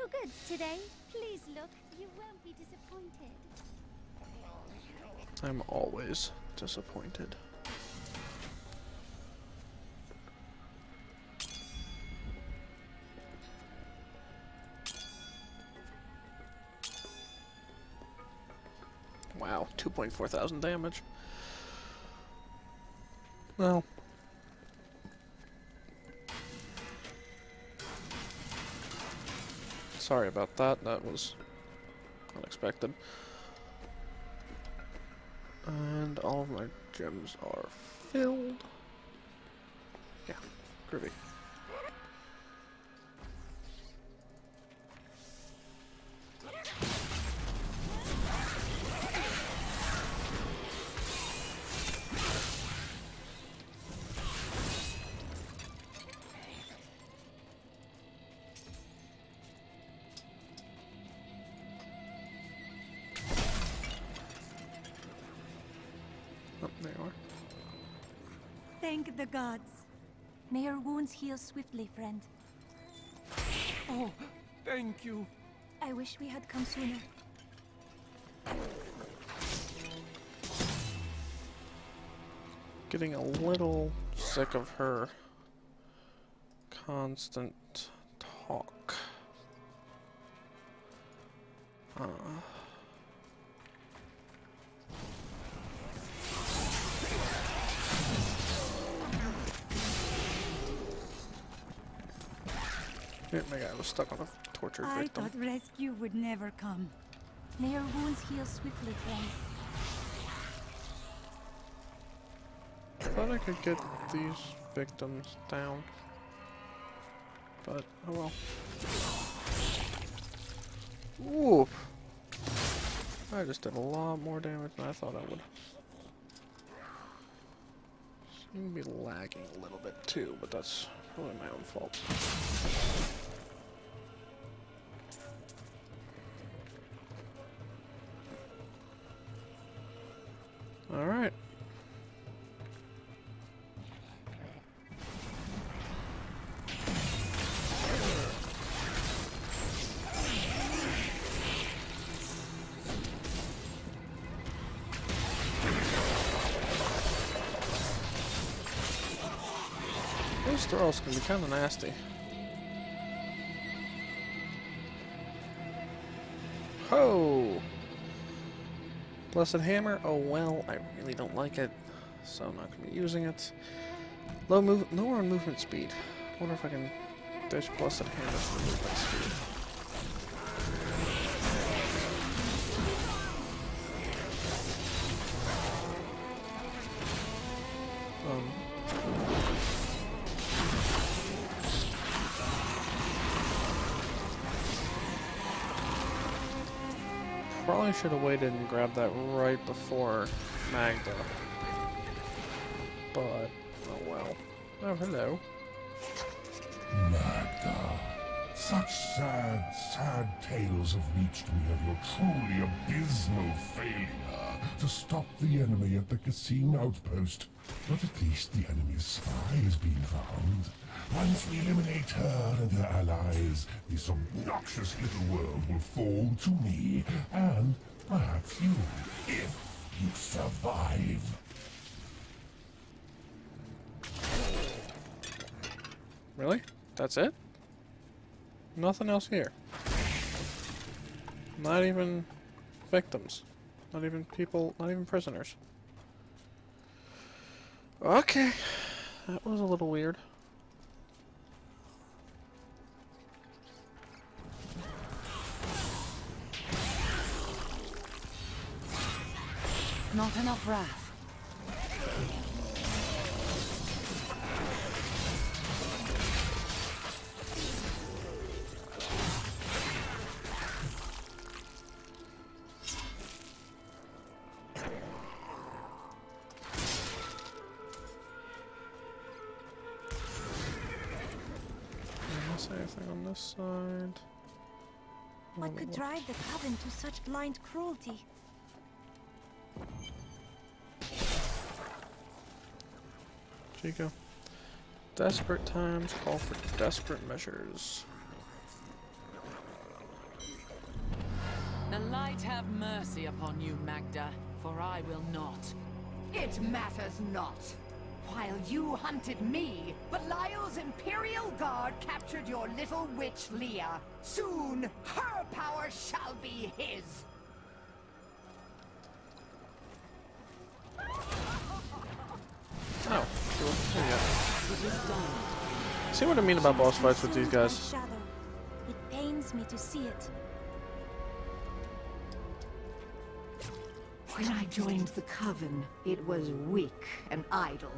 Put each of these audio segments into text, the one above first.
no goods today. Please look, you won't be disappointed. I'm always disappointed. Wow, 2.4 thousand damage. Well. Sorry about that, that was unexpected. And all of my gems are filled. Yeah, groovy. Oh, there you are. Thank the gods. May your wounds heal swiftly, friend. Oh, thank you. I wish we had come sooner. Getting a little sick of her constant talk. My guy was stuck on a tortured victim. I thought rescue would never come. May your wounds heal swiftly, friend. I thought I could get these victims down, but oh well. Whoop! I just did a lot more damage than I thought I would. Seem to be lagging a little bit too, but that's probably my own fault. Alright. Those throws can be kind of nasty. Ho! Blessed Hammer? Oh well, I really don't like it, so I'm not going to be using it. Lower on movement speed. I wonder if I can ditch Blessed Hammer for movement speed. Probably should have waited and grabbed that right before Magda. But, oh well. Oh, hello. Magda. Such sad, sad tales have reached me of your truly abysmal failure to stop the enemy at the Cassine outpost. But at least the enemy's spy has been found. Once we eliminate her and her allies, this obnoxious little world will fall to me, and perhaps you, if you survive. Really? That's it? Nothing else here. Not even victims. Not even people, not even prisoners. Okay. That was a little weird. Not enough wrath. Anything on this side? What could drive the coven to such blind cruelty? Chico. Desperate times call for desperate measures. light have mercy upon you, Magda, for I will not. It matters not. While you hunted me, Belial's Imperial Guard captured your little witch, Leah. Soon, her power shall be his. Oh, cool. There you go. See what I mean about boss fights with these guys? Shadow. It pains me to see it. When I joined the Coven, it was weak and idle.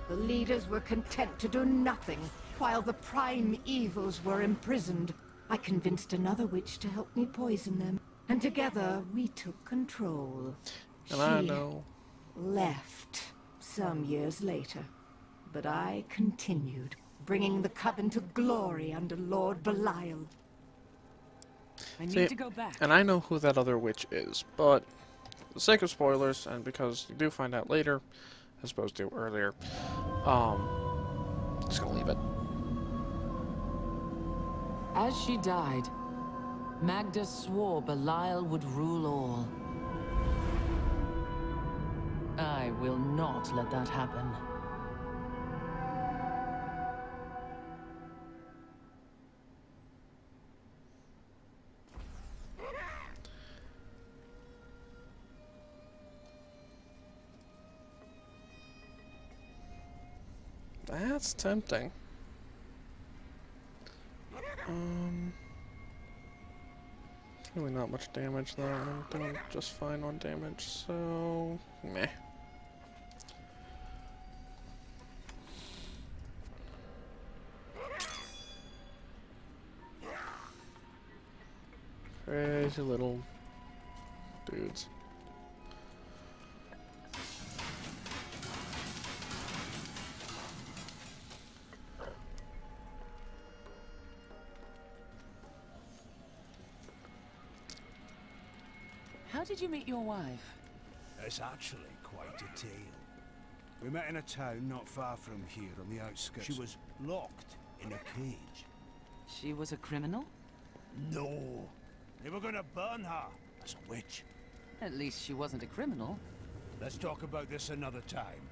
The leaders were content to do nothing, while the prime evils were imprisoned. I convinced another witch to help me poison them, and together we took control. And I know. Left some years later, but I continued, bringing the Coven to glory under Lord Belial. I need to go back. And I know who that other witch is, but for the sake of spoilers, and because you do find out later, as opposed to earlier, just gonna leave it. As she died, Magda swore Belial would rule all. I will not let that happen. That's tempting. Really not much damage though. I'm doing just fine on damage, so meh. Crazy little dudes. How did you meet your wife? It's actually quite a tale. We met in a town not far from here on the outskirts. She was locked in a cage. She was a criminal? No. They were gonna burn her as a witch. At least she wasn't a criminal. Let's talk about this another time.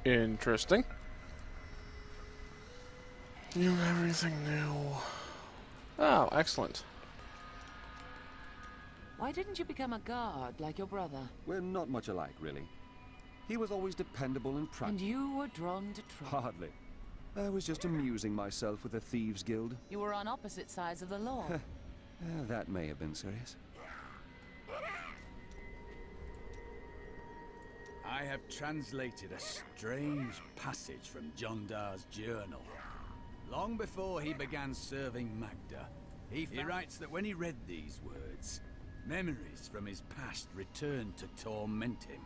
Interesting. You everything new. Oh, excellent. Why didn't you become a guard like your brother? We're not much alike, really. He was always dependable and And practical. you were drawn to trouble. Hardly. I was just amusing myself with the Thieves' Guild. You were on opposite sides of the law. That may have been serious. I have translated a strange passage from John Dar's journal. Long before he began serving Magda, he writes that when he read these words, memories from his past returned to torment him.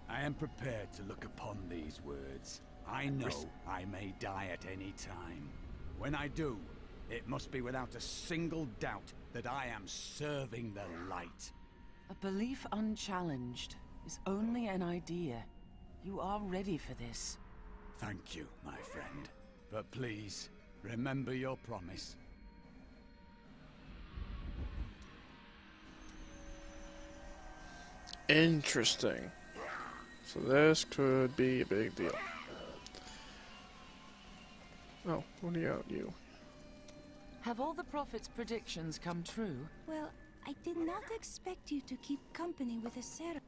I am prepared to look upon these words. I know I may die at any time. When I do, it must be without a single doubt that I am serving the light. A belief unchallenged is only an idea. You are ready for this. Thank you, my friend. But please, remember your promise. Interesting. So this could be a big deal. Oh, what are you? Have all the Prophet's predictions come true? Well, I did not expect you to keep company with a Sarah.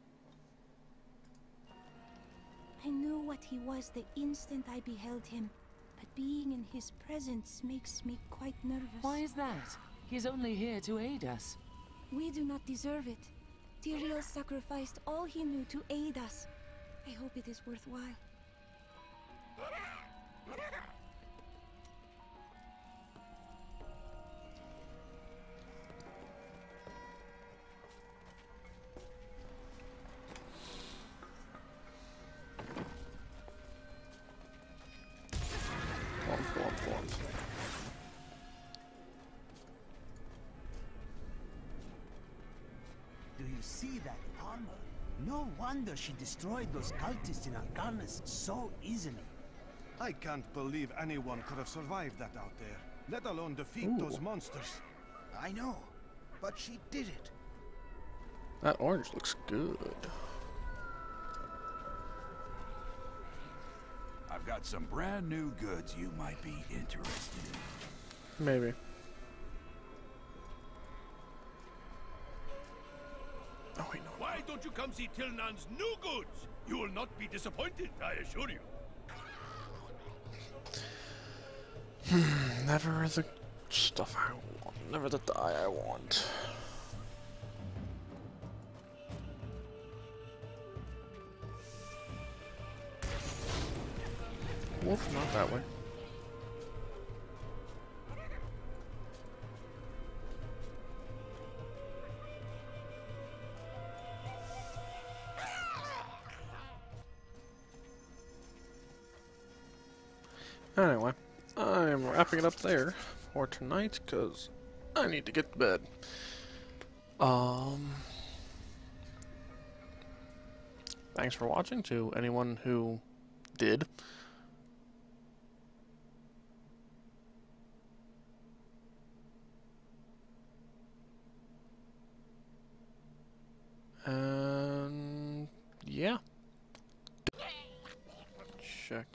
I knew what he was the instant I beheld him, but being in his presence makes me quite nervous. Why is that? He's only here to aid us. We do not deserve it. Tyrael sacrificed all he knew to aid us. I hope it is worthwhile. Do you see that armor? No wonder she destroyed those cultists in Arcanus so easily. I can't believe anyone could have survived that out there, let alone defeat those monsters. I know. but she did it. That orange looks good. I've got some brand new goods you might be interested in. Maybe. Oh wait, no. Why don't you come see Tilnan's new goods? You will not be disappointed, I assure you. Never the stuff I want. Never the dye I want. Wolf, not that way. Anyway, I'm wrapping it up there for tonight because I need to get to bed. Thanks for watching to anyone who did. And yeah. Check.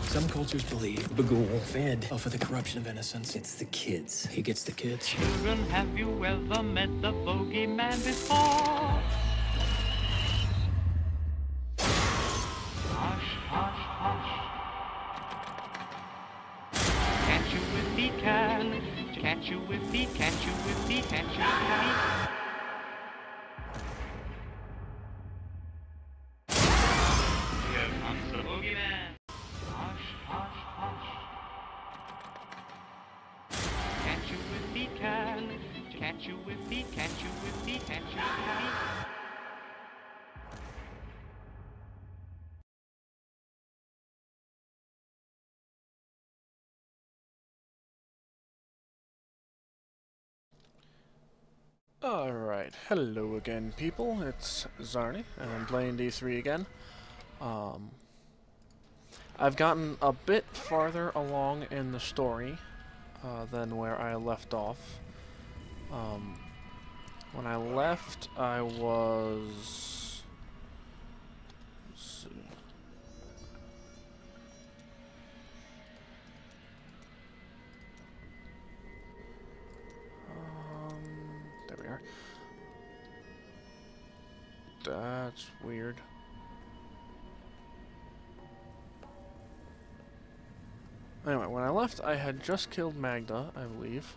Some cultures believe Bagul fed off of the corruption of innocence. It's the kids. He gets the kids. Children, have you ever met the bogeyman before? Hush, hush, hush. Catch you if he can. Catch you if he, catch you if he, catch you if he. Here comes the bogeyman. Hush, hush, hush. Catch you if he can. Catch you if he, catch you if he, catch you if he. Alright, hello again people, it's Zarny, and I'm playing D3 again. I've gotten a bit farther along in the story than where I left off. When I left, I was... let's see. There we are. That's weird. Anyway, when I left, I had just killed Magda, I believe.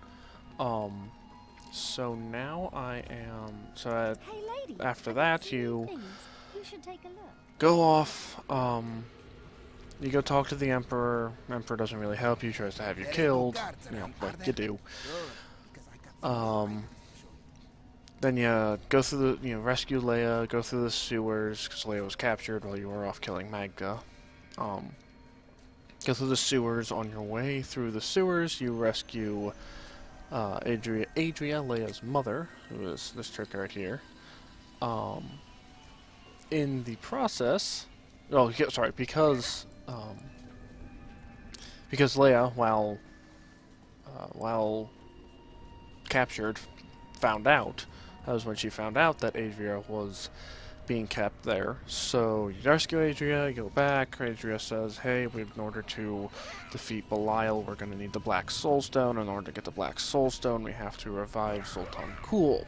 So now I am... so after that, you should take a look. go off, you go talk to the Emperor. Emperor doesn't really help you, tries to have you killed, you know, like you do. Then you go through the, rescue Leia, go through the sewers, because Leia was captured while you were off killing Magda. Go through the sewers. On your way through the sewers, you rescue Adria, Leia's mother, who is this chick right here. In the process, oh, yeah, sorry, because Leia, while captured, found out. That was when she found out that Adria was being kept there. So you rescue Adria, you go back. Adria says, hey, in order to defeat Belial, we're going to need the Black Soul Stone. In order to get the Black Soul Stone, we have to revive Sultan Kul.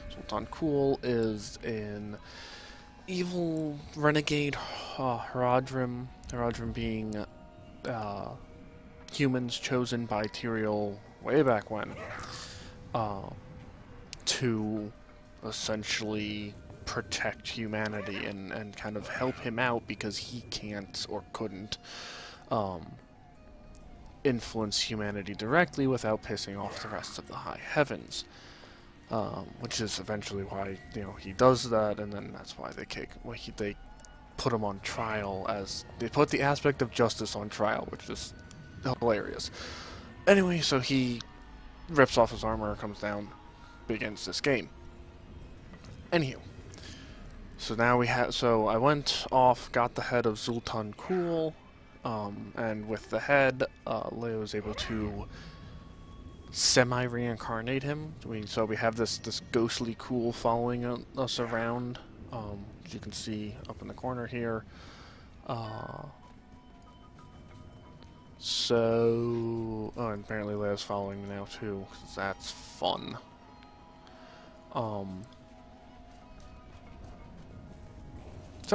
Sultan Kul is an evil renegade Haradrim. Haradrim being humans chosen by Tyrael way back when. To essentially protect humanity and kind of help him out because he can't or couldn't influence humanity directly without pissing off the rest of the high heavens. Which is eventually why, he does that, and then that's why they put him on trial they put the aspect of justice on trial, which is hilarious. Anyway, so he rips off his armor, comes down, begins this game. Anywho. So now we have, so I went off, got the head of Zoltan Kuhl, and with the head, Leo was able to semi-reincarnate him. So we have this ghostly Kuhl following us around, as you can see up in the corner here. So, oh, and apparently Leo's following me now too, because that's fun. So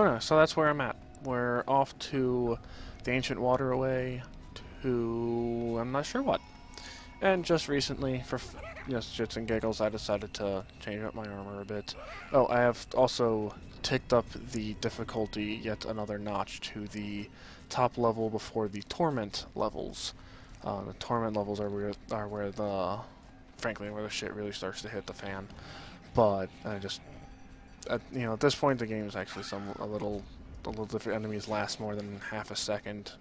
anyway, so that's where I'm at. We're off to the Ancient Waterway to I'm not sure what. And just recently, for shits and giggles, I decided to change up my armor a bit. Oh, I have also ticked up the difficulty yet another notch to the top level before the Torment levels. The Torment levels are where the, frankly, where the shit really starts to hit the fan. But I just, at this point the game is actually a little different. Enemies last more than half a second,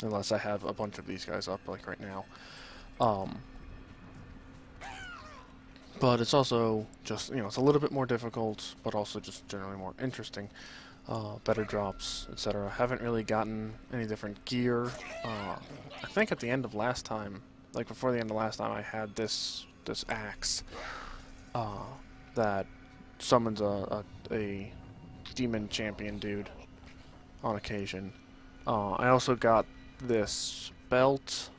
unless I have a bunch of these guys up like right now. But it's also just, it's a little bit more difficult, but also just generally more interesting. Better drops, etc. Haven't really gotten any different gear. I think at the end of last time, like before the end of last time, I had this axe that summons a demon champion dude on occasion. I also got this belt.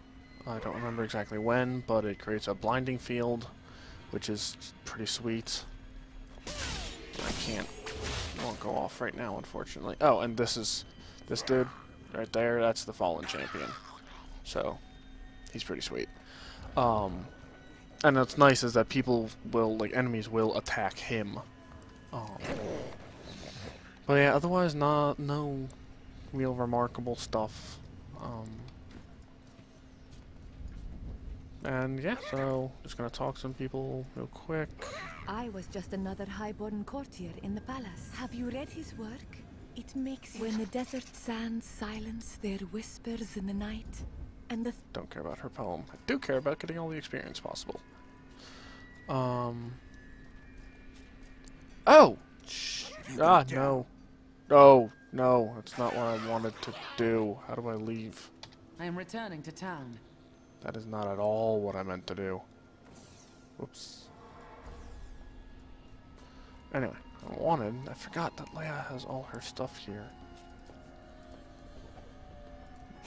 I don't remember exactly when, but it creates a blinding field, which is pretty sweet. Won't go off right now, unfortunately. Oh, and this dude right there. That's the fallen champion. So he's pretty sweet. And what's nice is that enemies will attack him. But yeah, otherwise no real remarkable stuff. And yeah, so just gonna talk to some people real quick. I was just another highborn courtier in the palace. Have you read his work? It makes it... When the desert sands silence their whispers in the night, and the... Don't care about her poem. I do care about getting all the experience possible. Oh! Ah, no. No, no, that's not what I wanted to do. How do I leave? I am returning to town. That is not at all what I meant to do. Whoops. Anyway, I forgot that Leia has all her stuff here.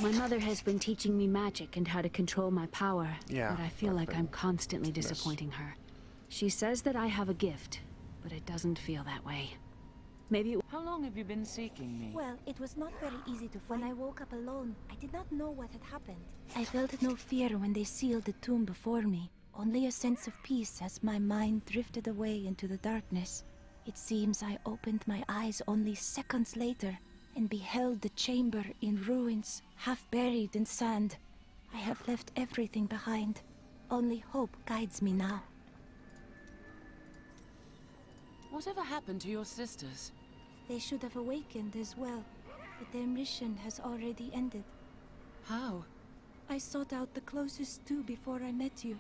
My mother has been teaching me magic and how to control my power, yeah, but I feel like I'm constantly disappointing her. She says that I have a gift, but it doesn't feel that way. Maybe... How long have you been seeking me? Well, it was not very easy to find. When I woke up alone, I did not know what had happened. I felt no fear when they sealed the tomb before me, only a sense of peace as my mind drifted away into the darkness. It seems I opened my eyes only seconds later and beheld the chamber in ruins, half buried in sand. I have left everything behind. Only hope guides me now. Whatever happened to your sisters? They should have awakened as well, but their mission has already ended. How? I sought out the closest two before I met you.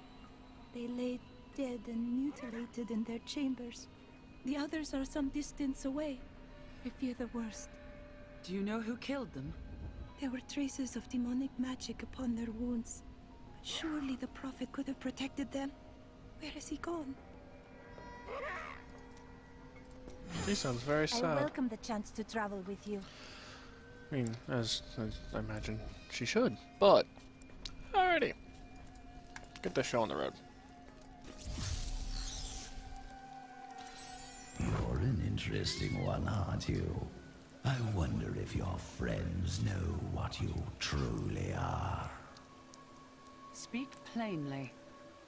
They lay dead and mutilated in their chambers. The others are some distance away. I fear the worst. Do you know who killed them? There were traces of demonic magic upon their wounds. But surely the Prophet could have protected them. Where has he gone? She sounds very sad. I welcome the chance to travel with you. I mean, as I imagine she should. But, alrighty. Get the show on the road. You're an interesting one, aren't you? I wonder if your friends know what you truly are. Speak plainly.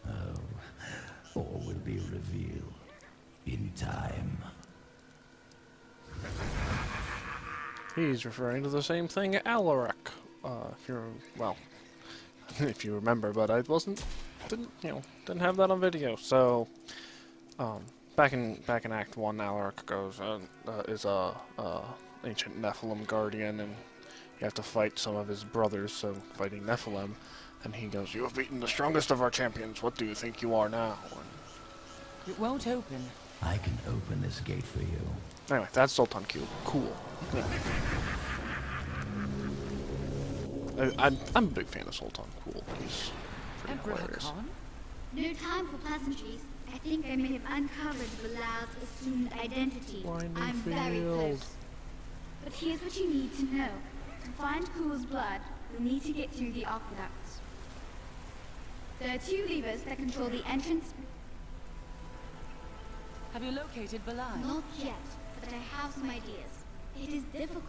Oh, all will be revealed in time. He's referring to the same thing Alaric. If you remember, but I didn't have that on video. So, back in Act 1, Alaric is a ancient Nephilim guardian, and you have to fight some of his brothers. So, fighting Nephilim, and he goes, "You have beaten the strongest of our champions. What do you think you are now?" And It won't open. I can open this gate for you. Anyway, that's Sultan Cube. Cool. Yeah. I'm a big fan of Sultan. Cool. He's pretty hilarious. No time for pleasantries. I think I may have uncovered Bilal's assumed identity. I'm very close. But here's what you need to know. To find Kuhl's blood, you'll need to get through the aqueducts. There are 2 levers that control the entrance. Have you located Bilal? Not yet, but I have some ideas. It is difficult.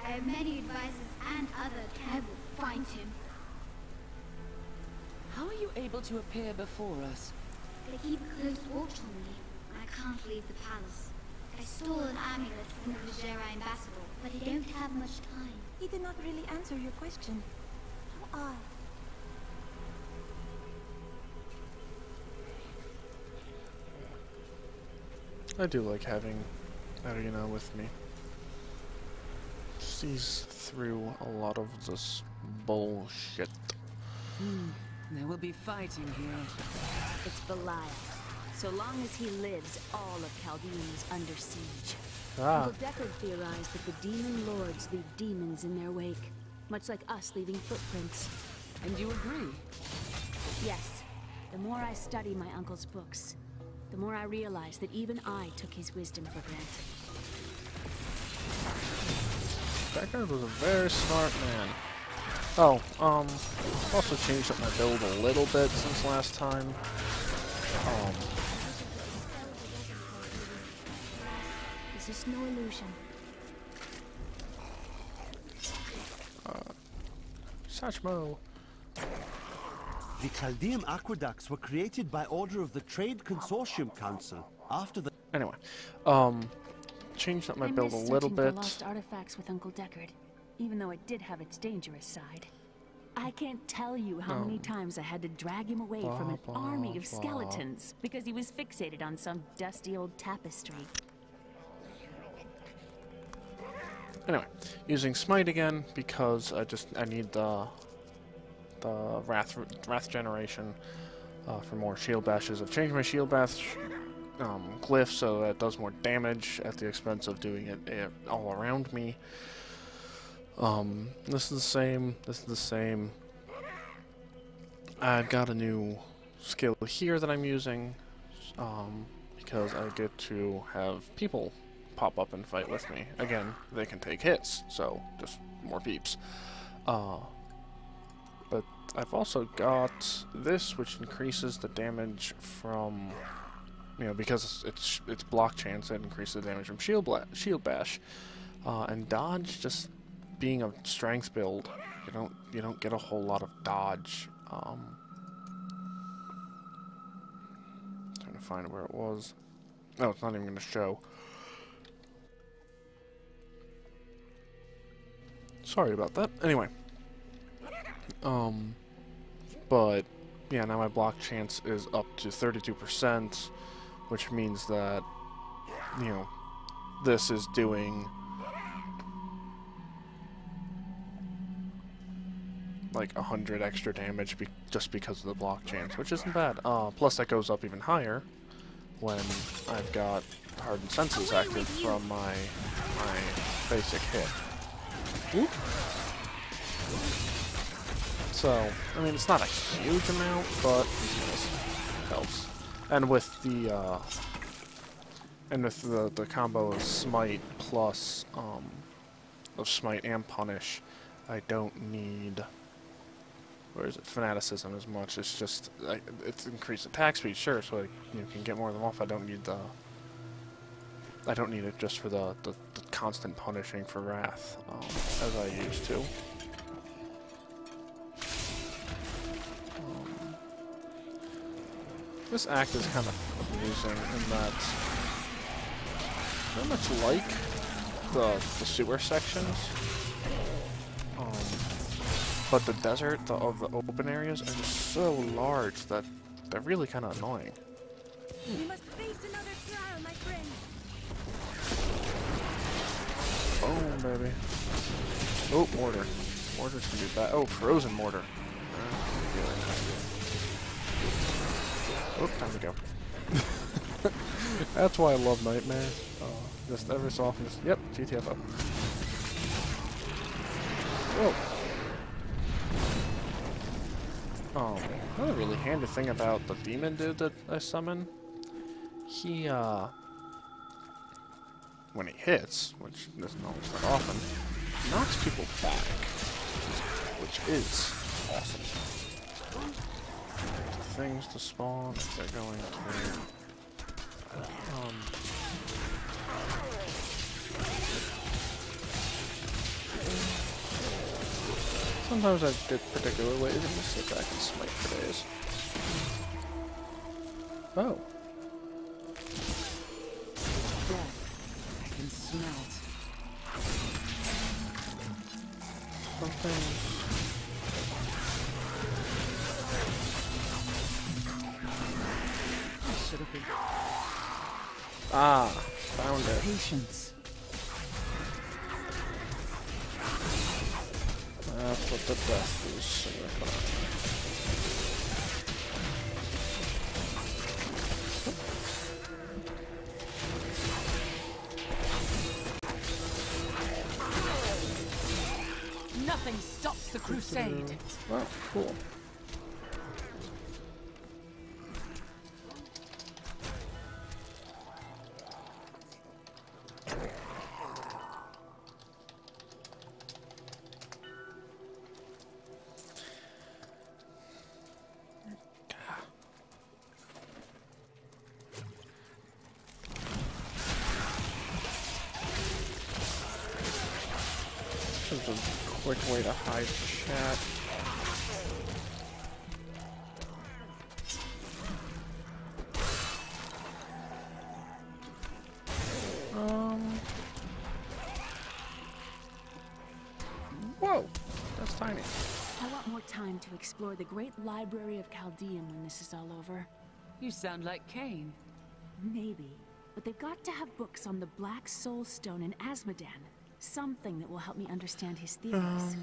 I have many advisors and others. I will find him. How are you able to appear before us? They keep close watch on me. I can't leave the palace. I stole an amulet from the Vajera ambassador, but I don't have much time. He did not really answer your question. How odd. I do like having Arena with me. Sees through a lot of this bullshit. There will be fighting here. It's Belial. So long as he lives, all of Chaldean is under siege. Uncle Deckard theorized that the demon lords leave demons in their wake, much like us leaving footprints. And you agree? Yes. The more I study my uncle's books, the more I realize that even I took his wisdom for granted. Deckard was a very smart man. Oh, also changed up my build a little bit since last time. This is no illusion. Sachmo. The Chaldean aqueducts were created by order of the Trade Consortium Council after the... Anyway, changed up my build a little bit. Lost artifacts with Uncle Deckard, even though it did have its dangerous side. I can't tell you how many times I had to drag him away from an army of skeletons because he was fixated on some dusty old tapestry. Anyway, using Smite again because I need the Wrath generation for more shield bashes. I've changed my shield bash glyph so that it does more damage at the expense of doing it all around me. This is the same. This is the same. I've got a new skill here that I'm using because I get to have people pop up and fight with me. Again, they can take hits, so just more peeps. But I've also got this, which increases the damage from, because it's block chance, it increases the damage from shield bash, and dodge. Just being a strength build, you don't get a whole lot of dodge. Trying to find where it was. No, it's not even going to show. Sorry about that. Anyway. But yeah, now my block chance is up to 32%, which means that, this is doing like 100 extra damage just because of the block chance, which isn't bad. Plus that goes up even higher when I've got Hardened Senses active from my basic hit. Whoop. So, I mean, it's not a huge amount, but it helps. And with the combo of Smite plus of Smite and Punish, I don't need, where is it, Fanaticism as much. It's just it's increased attack speed, sure, so you can get more of them off. I don't need it just for the constant punishing for Wrath as I used to. This act is kind of amusing in that very much like the sewer sections, but the desert of the open areas are just so large that they're really kind of annoying. We must face another trial, my friend. Boom, baby. Oh, mortar. Mortar's gonna be bad. Oh, frozen mortar. Oh, time to go. That's why I love Nightmare. Just every so often, yep, GTFO. Whoa. Another really handy thing about the demon dude that I summon, he, when he hits, which doesn't always that often, knocks people back, which is awesome. Things to spawn if they're going to, sometimes I did particular ways and just sit back and smite for days. Oh. I can smell it. Something. Should have been. Ah, found it. Patience. That's what the death is signifying. Nothing stops the crusade. Well, cool. There's a quick way to hide chat. Whoa, that's tiny. I want more time to explore the great library of Chaldean when this is all over. You sound like Cain. Maybe, but they've got to have books on the Black Soul Stone in Asmodan. Something that will help me understand his theories.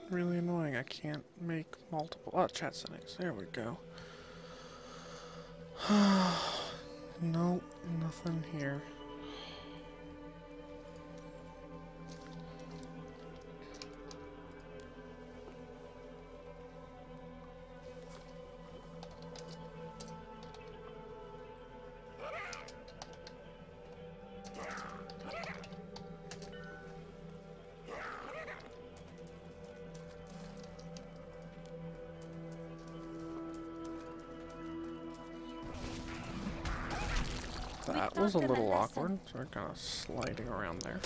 Really annoying. I can't make multiple. Oh, chat settings. There we go. Nope, nothing here. That was a little awkward, so we're kind of sliding around there.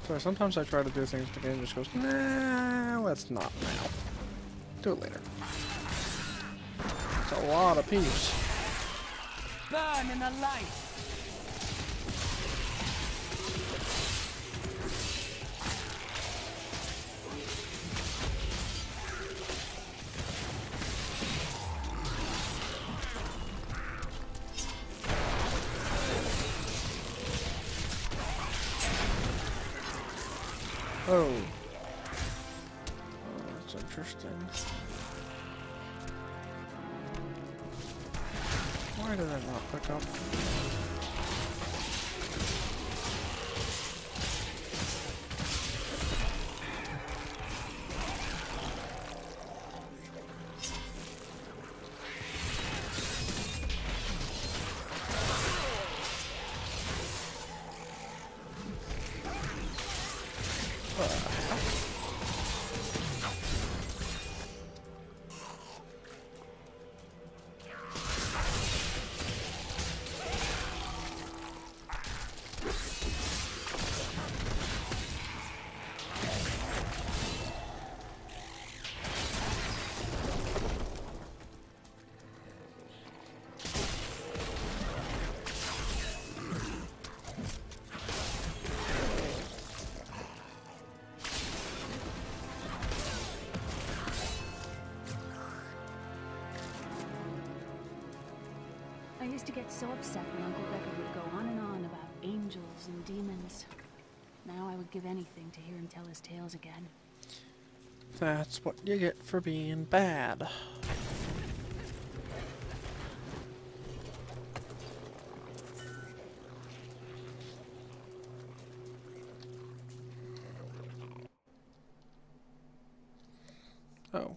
So sometimes I try to do things, but the game just goes, nah, let's not now. Do it later. It's a lot of peeps. Burn in the light! Oh. That's interesting. Why did I not pick up? I used to get so upset when Uncle Deckard would go on and on about angels and demons. Now I would give anything to hear him tell his tales again. That's what you get for being bad. Oh.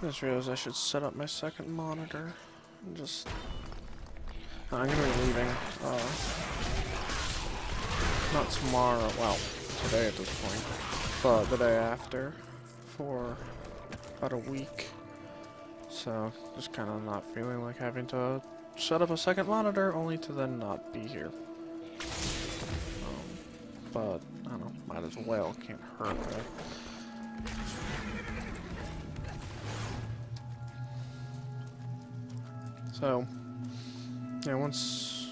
I just realized I should set up my second monitor and just... I'm gonna be leaving, not tomorrow, well, today at this point, but the day after, for about a week. So, just kind of not feeling like having to set up a second monitor, only to then not be here. But, I don't know, might as well, can't hurt, right? So, yeah, once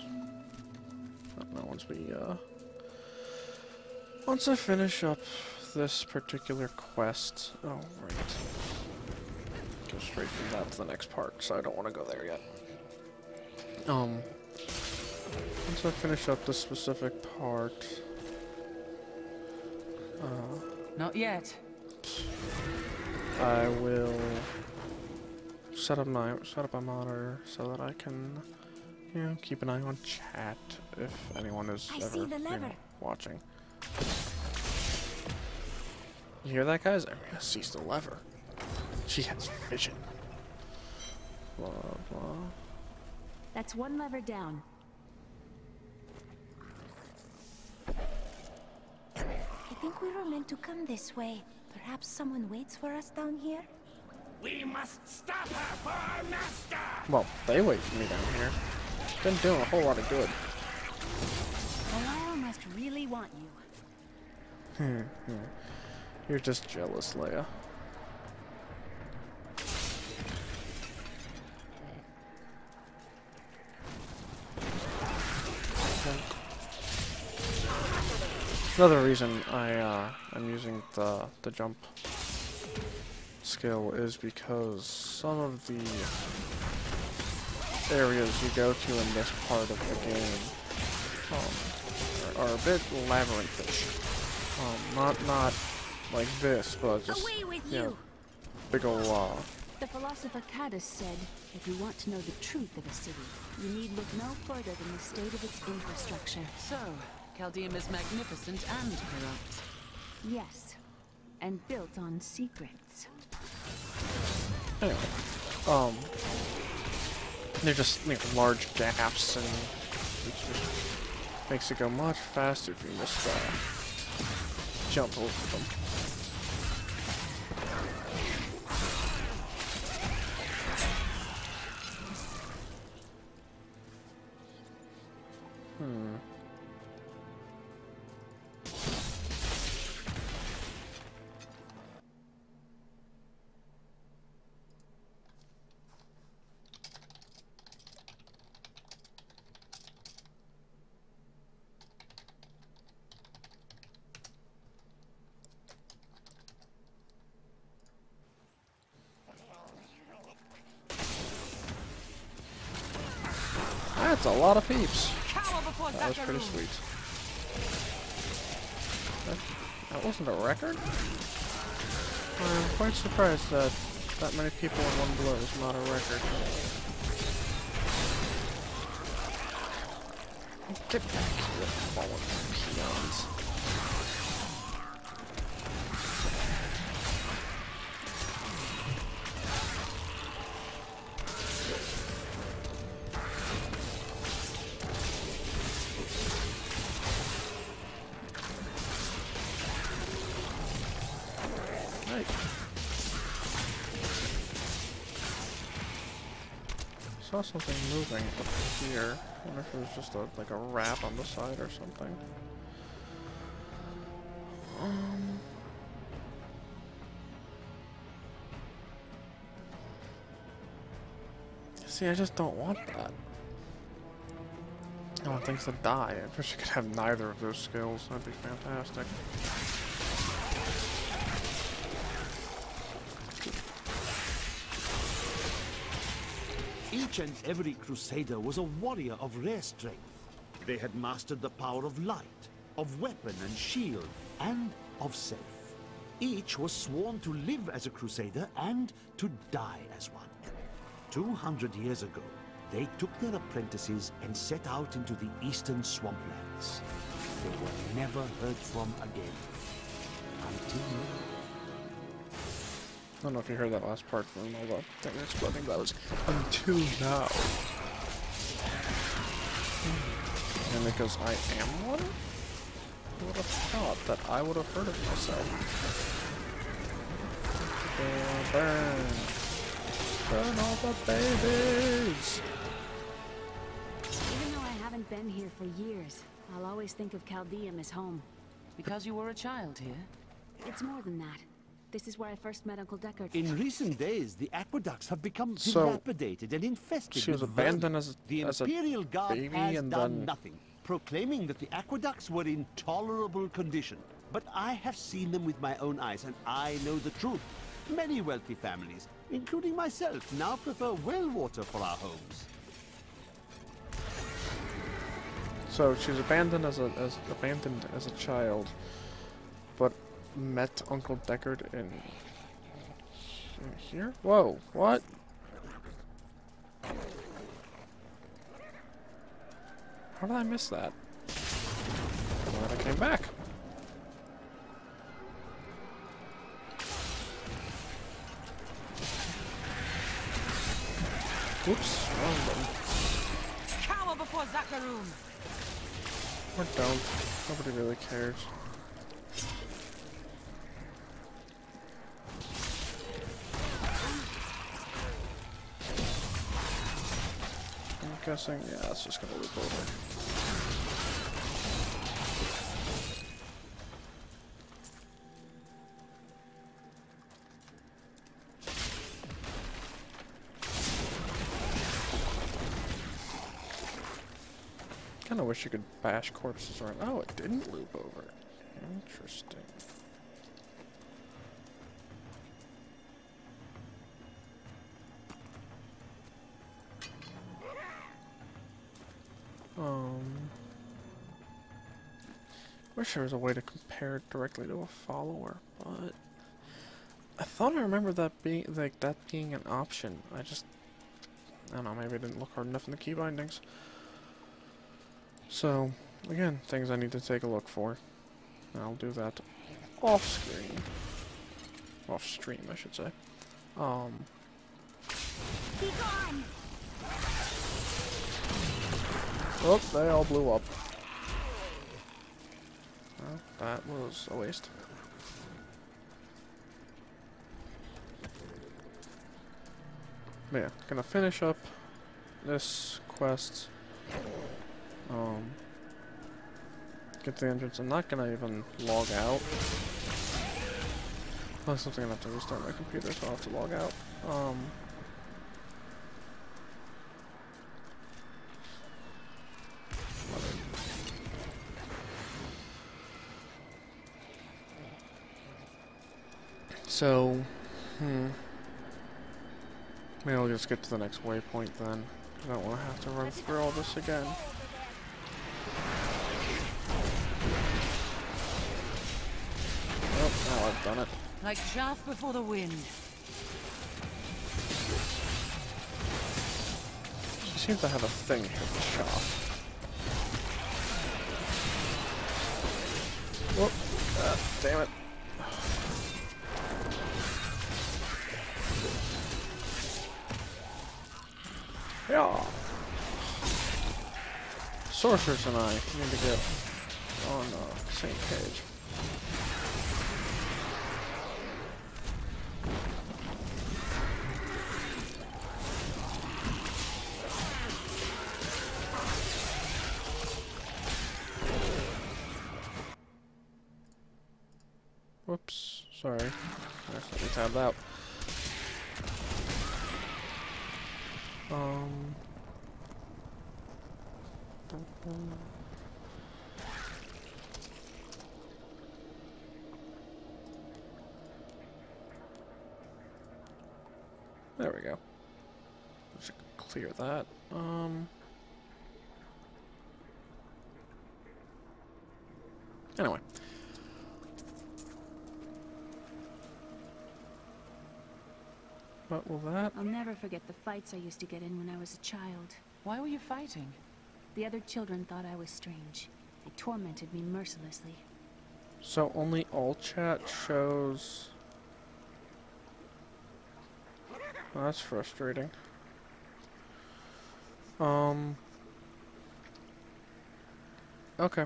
I finish up this particular quest, oh, right, go straight from that to the next part, so I don't want to go there yet. Once I finish up this specific part, not yet. I will set up a monitor so that I can, you know, keep an eye on chat if anyone is ever, you know, watching. You hear that, guys? Arena sees the lever. She has vision. Blah blah. That's one lever down. think we were meant to come this way. Perhaps someone waits for us down here? We must stop her for our master! Well, they wait for me down here. Didn't do a whole lot of good. Belial must really want you. You're just jealous, Leia. Another reason I'm using the jump skill is because some of the areas you go to in this part of the game are a bit labyrinthish. Not like this, but just big ol' The philosopher Caddis said, if you want to know the truth of a city, you need look no further than the state of its infrastructure. So, Chaldeum is magnificent and corrupt. Yes, and built on secrets. Anyway, they're just large gaps, and it just makes it go much faster if you just jump over them. That's a lot of peeps. That was pretty sweet. That wasn't a record? I'm quite surprised that that many people in one blow is not a record. Get back here, fallen peons. I saw something moving up here. I wonder if it was just like a rat on the side or something. See, I just don't want that. I want things to die. I wish I could have neither of those skills. That'd be fantastic. Each and every Crusader was a warrior of rare strength. They had mastered the power of light, of weapon and shield, and of self. Each was sworn to live as a Crusader and to die as one. 200 years ago, they took their apprentices and set out into the eastern swamplands. They were never heard from again. Until now. I don't know if you heard that last part from all the thing exploding, but that was until now. And because I am one? Who would have thought that I would have heard of myself? Burn! Burn all the babies! Even though I haven't been here for years, I'll always think of Chaldeum as home. Because you were a child here? It's more than that. This is where I first met Uncle Deckard. In recent days, the aqueducts have become dilapidated and infested. She was with abandoned as the Imperial Guard baby has and done then nothing, proclaiming that the aqueducts were in tolerable condition. But I have seen them with my own eyes, and I know the truth. Many wealthy families, including myself, now prefer well water for our homes. So she was abandoned as a child, but met Uncle Deckard in here? Whoa, what? How did I miss that? I'm glad I came back. Whoops, wrong button. Cower before Zakarum! Or don't. Nobody really cares. guessing, yeah, it's just gonna loop over. Kinda wish you could bash corpses around. Oh, it didn't loop over. Interesting. Wish there was a way to compare it directly to a follower, but I thought I remembered that being being an option. I don't know, maybe I didn't look hard enough in the key bindings. So, again, things I need to take a look for. I'll do that off screen. Off stream, I should say. Be gone! Oh, they all blew up. Well, that was a waste. But yeah, gonna finish up this quest. Get to the entrance. I'm not gonna even log out. Plus, I'm gonna have to restart my computer, so I'll have to log out. So, maybe I'll just get to the next waypoint then. I don't want to have to run through all this again. Oh, now I've done it. Like chaff before the wind. She seems to have a thing for chaff. Whoop! Damn it. Yeah. Sorceress and I need to get on the same page. Whoops, sorry. I accidentally tabbed out. There we go. I should clear that. Anyway. What will that? I'll never forget the fights I used to get in when I was a child. Why were you fighting? The other children thought I was strange. They tormented me mercilessly. So only all chat shows... Oh, that's frustrating. Okay.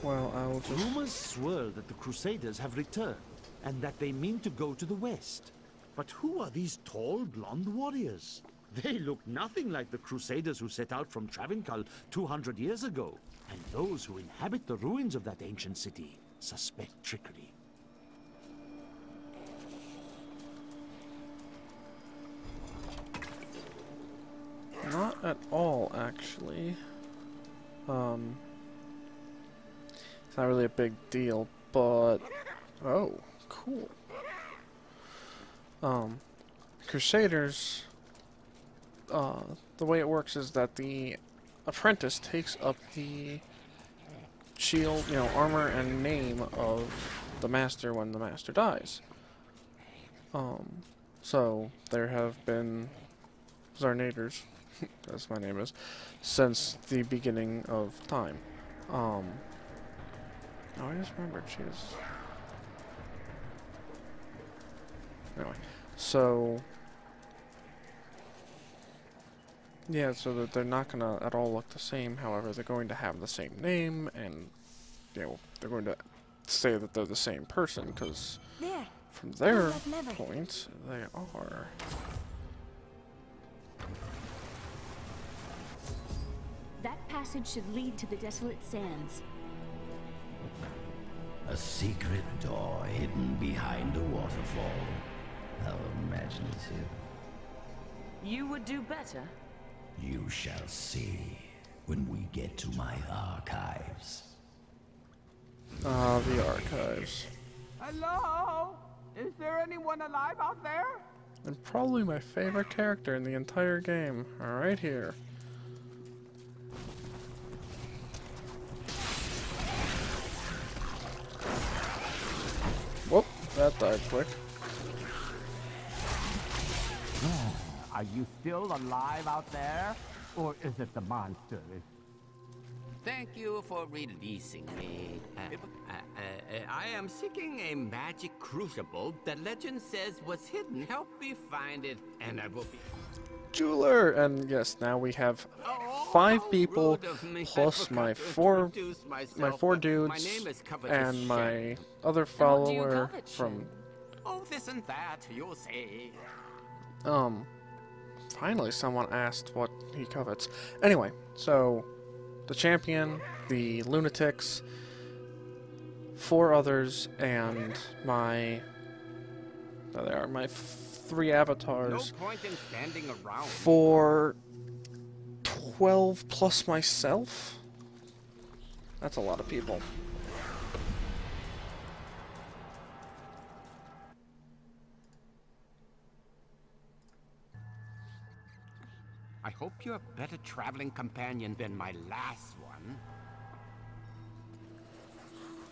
Well, I will just... Rumors swirl that the Crusaders have returned, and that they mean to go to the west. But who are these tall, blonde warriors? They look nothing like the Crusaders who set out from Travincal 200 years ago. And those who inhabit the ruins of that ancient city suspect trickery. Not at all, actually. It's not really a big deal, but... Oh, cool. Crusaders... the way it works is that the apprentice takes up the shield, armor and name of the master when the master dies. So there have been Zarnaders, as my name is, since the beginning of time. Oh, I just remembered she is... Anyway, so... Yeah, so that they're not gonna at all look the same. However, they're going to have the same name, and they're going to say that they're the same person, because from their point, they are. That passage should lead to the Desolate Sands. A secret door hidden behind a waterfall. How imaginative. You would do better. You shall see when we get to my archives. Ah, the archives. Hello? Is there anyone alive out there? And probably my favorite character in the entire game, right here. Whoop, that died quick. Are you still alive out there? Or is it the monster? Thank you for releasing me. I am seeking a magic crucible that legend says was hidden. Help me find it, and I will be... Jeweler! And yes, now we have 5 people, plus my four dudes, and my other follower from... Oh, this and that, you'll say. Finally someone asked what he covets. Anyway, so... the champion, the lunatics, 4 others, and my... there they are, my 3 avatars. No point in standing around. For 12 plus myself? That's a lot of people. I hope you're a better traveling companion than my last one.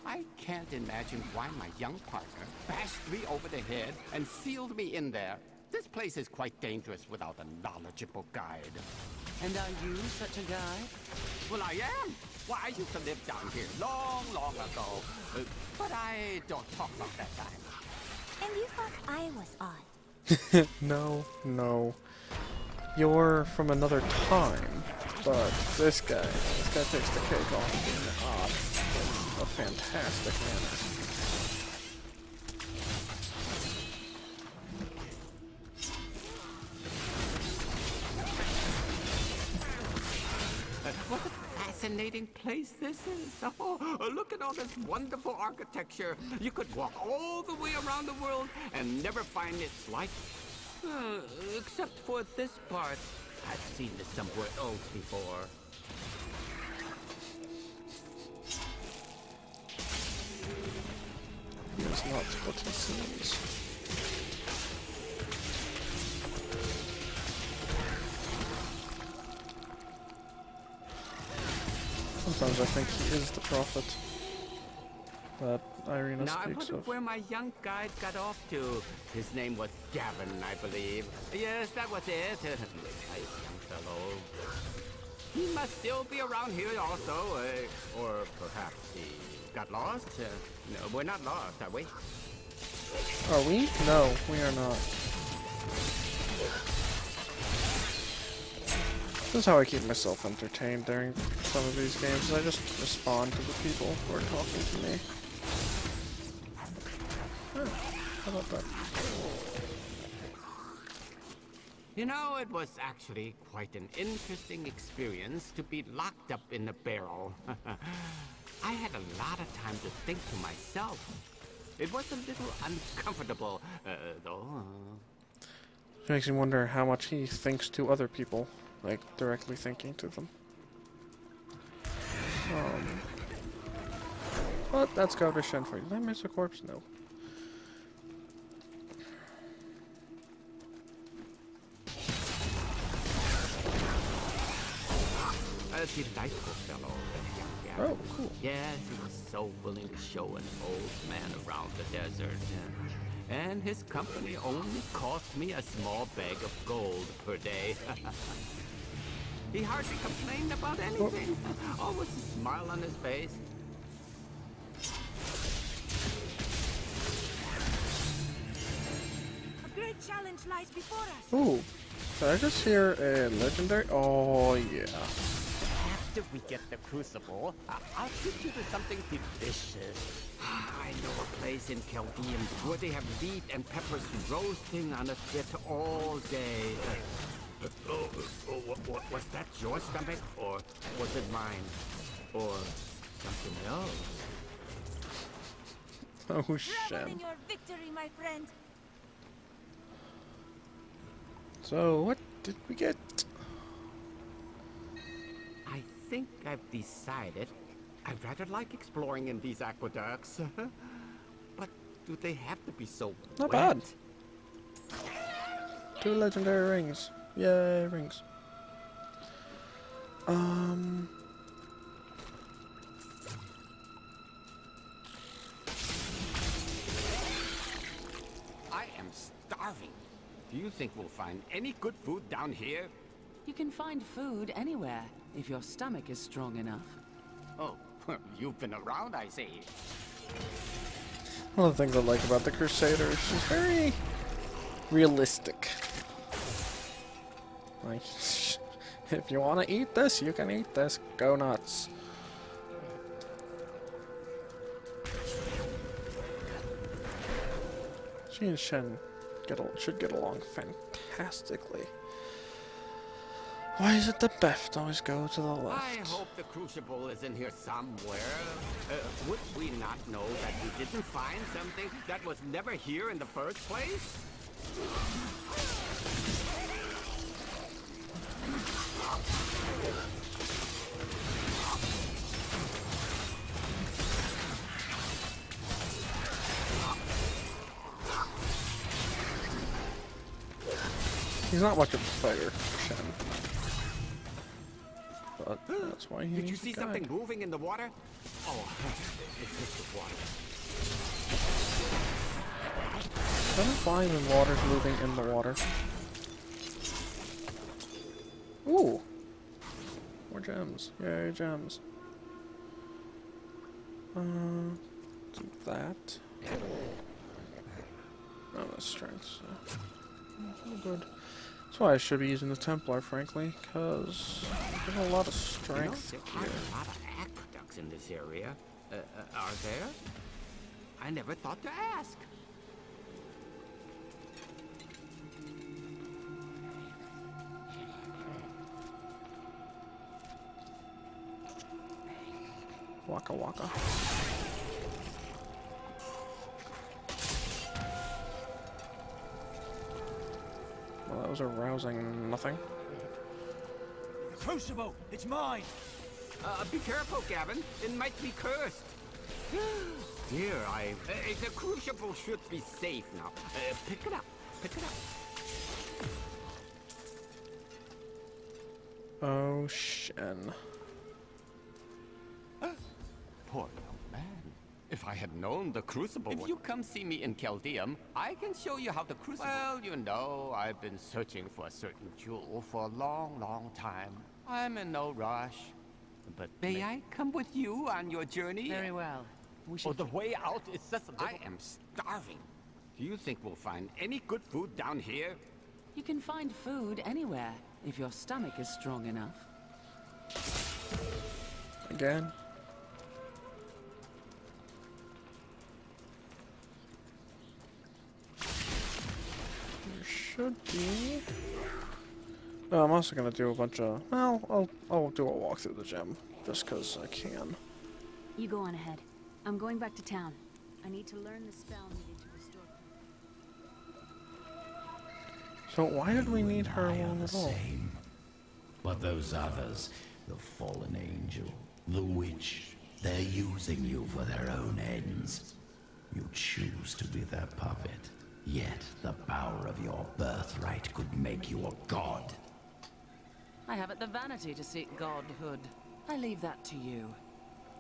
I can't imagine why my young partner bashed me over the head and sealed me in there. This place is quite dangerous without a knowledgeable guide. And are you such a guy? Well, I am. Well, I used to live down here long, long ago. But I don't talk about that time. And you thought I was odd. No. You're from another time, but this guy takes the cake off being odd in a fantastic manner. What a fascinating place this is. Oh, look at all this wonderful architecture. You could walk all the way around the world and never find its like. Except for this part. I've seen this somewhere else before. It's not what it seems. Sometimes I think he is the prophet that Irina now, speaks I wonder of. where my young guide got off to. His name was Gavin, I believe. Yes, that was it. Nice young fellow. He must still be around here also. Or perhaps he got lost. No, we're not lost, are we? Are we? No, we are not. This is how I keep myself entertained during some of these games. I just respond to the people who are talking to me. How about that? You know, it was actually quite an interesting experience to be locked up in a barrel. I had a lot of time to think to myself. It was a little uncomfortable, though. It makes me wonder how much he thinks to other people, like directly thinking to them. But that's Gauder Shen for you. Did I miss a corpse? No. A delightful fellow, that young Gavin. Oh, cool. Yes, he was so willing to show an old man around the desert. And his company only cost me a small bag of gold per day. He hardly complained about anything. Always a smile on his face. A great challenge lies before us. Ooh. Did I just hear a legendary? Oh, yeah. After we get the crucible, I'll treat you to something delicious. I know a place in Chaldean where they have meat and peppers roasting on a spit all day. Was that your stomach, or was it mine, or something else? Oh shit. Revel in your victory, my friend. So what did we get? I think I've decided I'd rather like exploring in these aqueducts. But do they have to be so Not wet? bad. 2 legendary rings. Yay, rings. I am starving. Do you think we'll find any good food down here? You can find food anywhere, if your stomach is strong enough. Oh, you've been around, I see. One of the things I like about the Crusader is she's very realistic. Like, if you want to eat this, you can eat this. Go nuts. She and Shen should get along fantastically. Why is it that Beth always go to the left? I hope the crucible is in here somewhere. Would we not know that we didn't find something that was never here in the first place? He's not much of a fighter, Shen. But that's why he Did you needs a see guide. something moving in the water? Oh, it's just the water. I don't find when water's moving in the water. Ooh! More gems. Yay, gems. Do that. Oh, that's strength, so. Oh, good. That's why I should be using the Templar, frankly, because there's a lot of strength There here. are a lot of aqueducts in this area. Are there? I never thought to ask. Waka waka. Well, that was a rousing nothing. Crucible, it's mine. Be careful, Gavin. It might be cursed. Dear, the crucible should be safe now. Pick it up. Pick it up. Oh, Shen. Poor young man. If I had known the crucible. If you come see me in Chaldeum, I can show you how the crucible. Well, you know, I've been searching for a certain jewel for a long, long time. I'm in no rush. But may I come with you on your journey? Very well. We should... Oh, the way out is just a little... I am starving. Do you think we'll find any good food down here? You can find food anywhere, if your stomach is strong enough. Again? There should be... Oh, I'm also gonna do a bunch of... Well, I'll do a walk through the gym, just because I can. You go on ahead. I'm going back to town. I need to learn the spell needed to restore... So why did we need her along at all? But those others, the fallen angel, the witch, they're using you for their own ends. You choose to be their puppet, yet the power of your birthright could make you a god. I haven't the vanity to seek godhood. I leave that to you.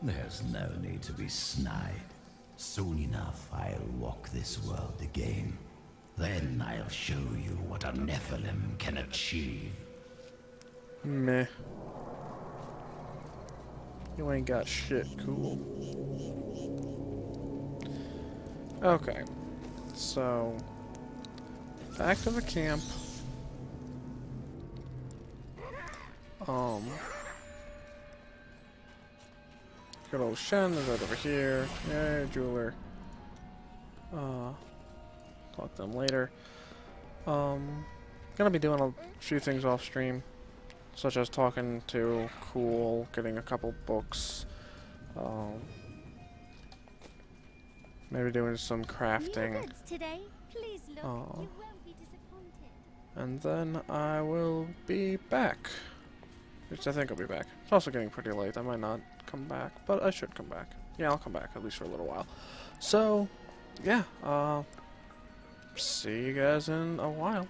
There's no need to be snide. Soon enough, I'll walk this world again. Then I'll show you what a Nephilim can achieve. Meh. You ain't got shit, cool. Okay. So... back to the camp. Good old Shen is right over here. Yay, jeweler. Talk to them later. Gonna be doing a few things off stream, such as talking to Cool, getting a couple books, maybe doing some crafting. Today. Please look. You won't be disappointed. And then I will be back. Which I think I'll be back. It's also getting pretty late. I might not come back, but I should come back. Yeah, I'll come back, at least for a little while. So, yeah, see you guys in a while.